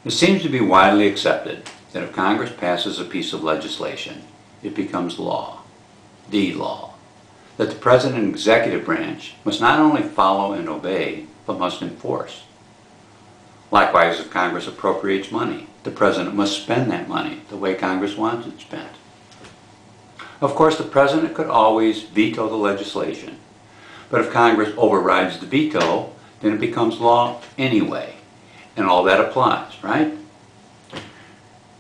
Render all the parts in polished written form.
It seems to be widely accepted that if Congress passes a piece of legislation, it becomes law, the law, that the President and Executive Branch must not only follow and obey, but must enforce. Likewise, if Congress appropriates money, the President must spend that money the way Congress wants it spent. Of course, the President could always veto the legislation, but if Congress overrides the veto, then it becomes law anyway, and all that applies, right?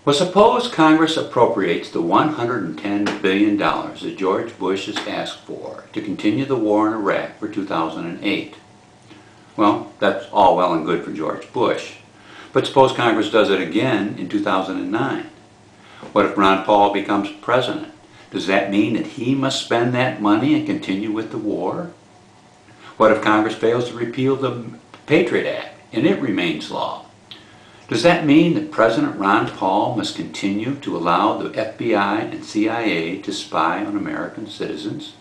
Well, suppose Congress appropriates the $110 billion that George Bush has asked for to continue the war in Iraq for 2008. Well, that's all well and good for George Bush. But suppose Congress does it again in 2009. What if Ron Paul becomes president? Does that mean that he must spend that money and continue with the war? What if Congress fails to repeal the Patriot Act and it remains law? Does that mean that President Ron Paul must continue to allow the FBI and CIA to spy on American citizens?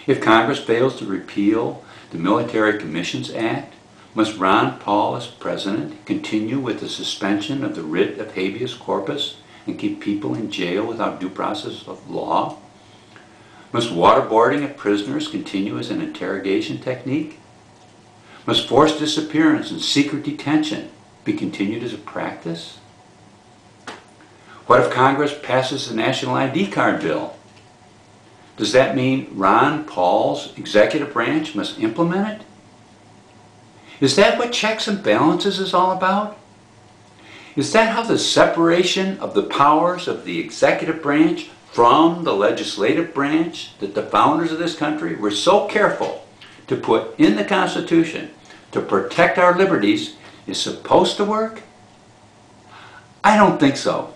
If Congress fails to repeal the Military Commissions Act, must Ron Paul as president continue with the suspension of the writ of habeas corpus and keep people in jail without due process of law? Must waterboarding of prisoners continue as an interrogation technique? Must forced disappearance and secret detention be continued as a practice? What if Congress passes the National ID card bill? Does that mean Ron Paul's executive branch must implement it? Is that what checks and balances is all about? Is that how the separation of the powers of the executive branch from the legislative branch that the founders of this country were so careful to put in the Constitution to protect our liberties is supposed to work? I don't think so.